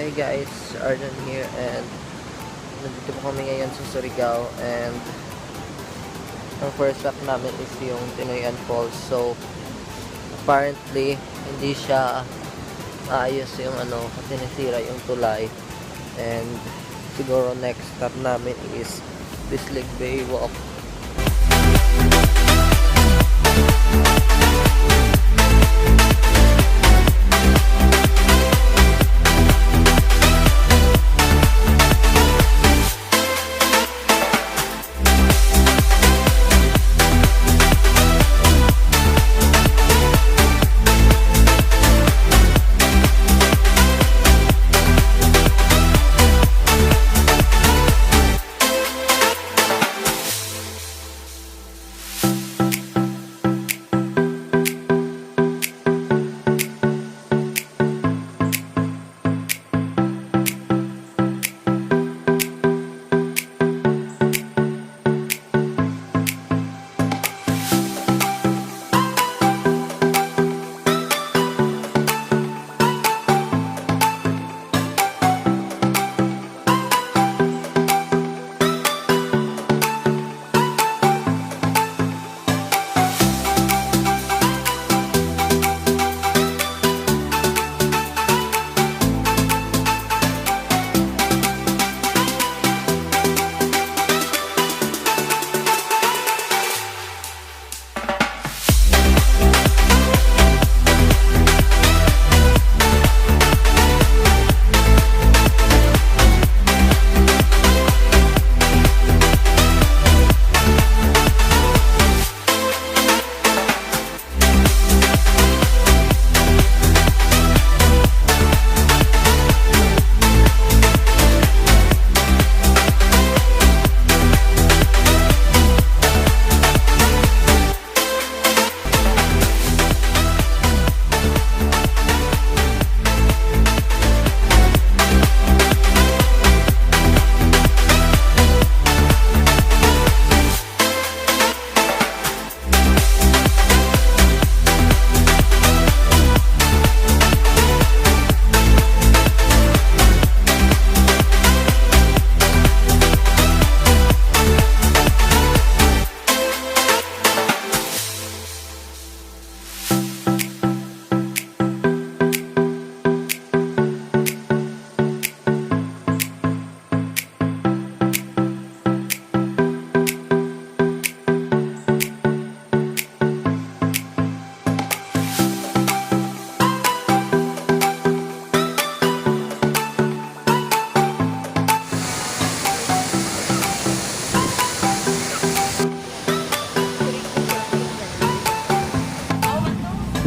Hey guys, Arjohn here, and nandito po kami ngayon sa Surigao, and ang first stop namin is yung Tinoyan Falls. So apparently hindi siya ayos yung kasi nasira yung tulay, and siguro next stop namin is Bislig Bay Walk.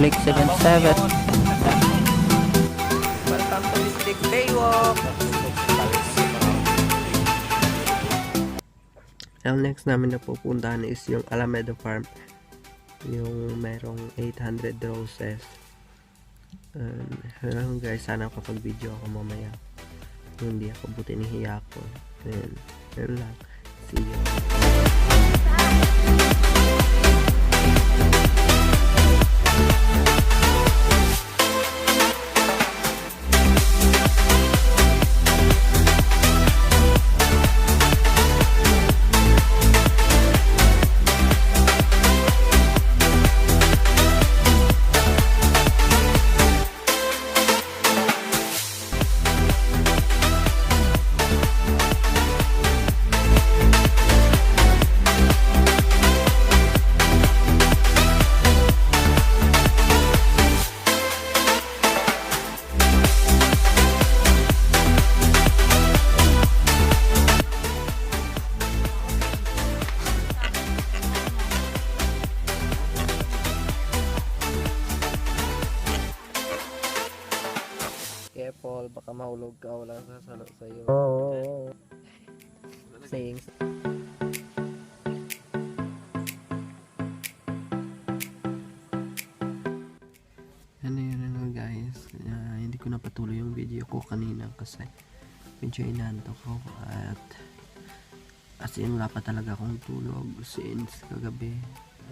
Lake 77. Welcome to Bislig Bay Walk. Ang next namin na pupuntahan is yung Alameda Farm, yung merong 800 roses. Hello guys, sana kapag video ako mamaya, hindi ako, buti nihiya ko. Yun lang, see you. Careful, baka mahulog ka, walang sasalo sa'yo. Sayings. Yun guys, hindi ko napatuloy yung video ko kanina kasi medyo inantok ko, at as in wala pa talaga akong tulog since kagabi,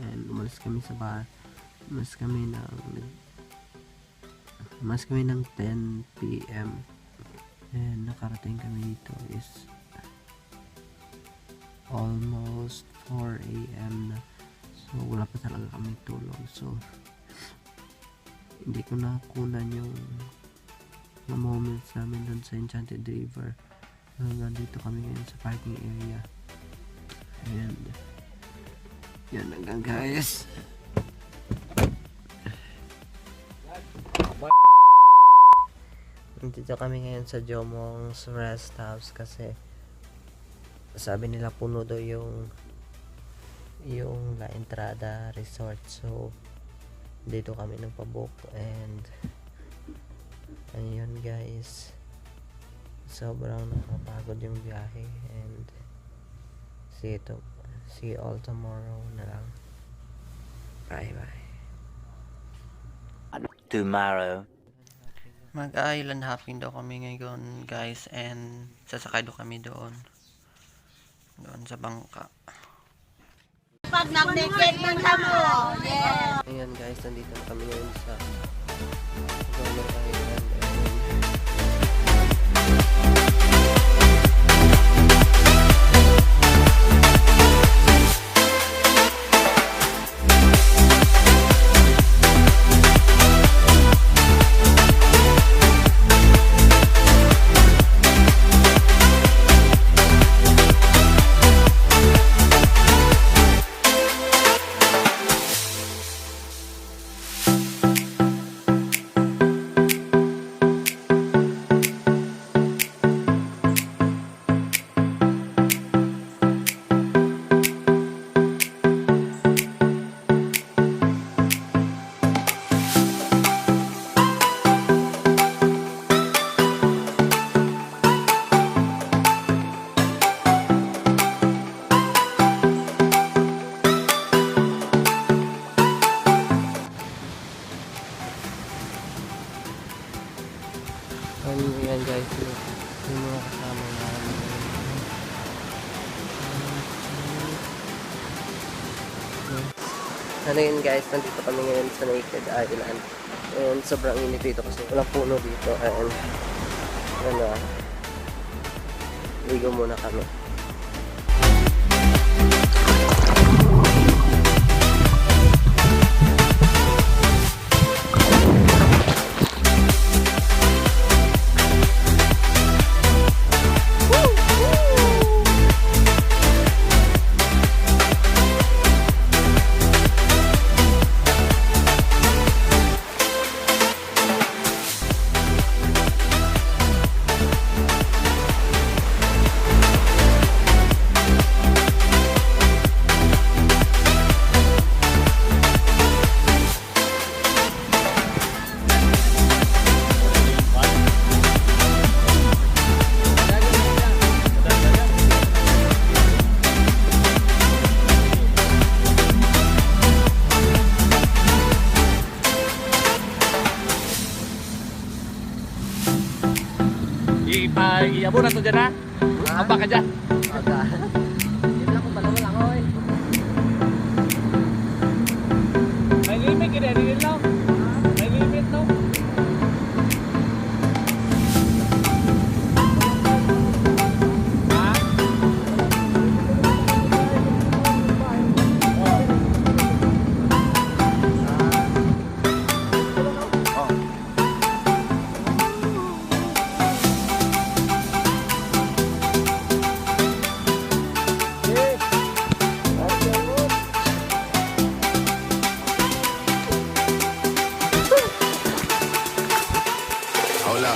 and umalis kami sa bahay, umalis kami ng 10 PM And nakarating kami dito is almost 4 AM na. So wala pa talaga kami tulog. So hindi ko nakunan yung mga moments namin dun sa Enchanted River. Nandito kami ngayon sa parking area. And yan hanggang guys. Nandito kami ngayon sa Jomong's Rest House kasi sabi nila puno daw yung La Entrada Resort. So dito kami nagpabook and ayun guys, sobrang nakapagod yung biyahe and see you all tomorrow na lang. Bye bye. Tomorrow. Mag-island hopping daw kami ngayon guys and sasakay daw kami doon sa bangka. Pag nag-naked ng tamo. Yeah. Ayan guys, nandito na kami ngayon sa Island. Ayan guys, yung mga kasama namin. Ano yun guys, nandito kami ngayon sa Naked Island. And sobrang init dito kasi walang puno dito. And ligo muna kami. Ipag-iabo na to dyan ha? Aba ka dyan. Aga. Hindi lang kung pala lang oy. May limit ka din lang. May limit no? Ha? Hola.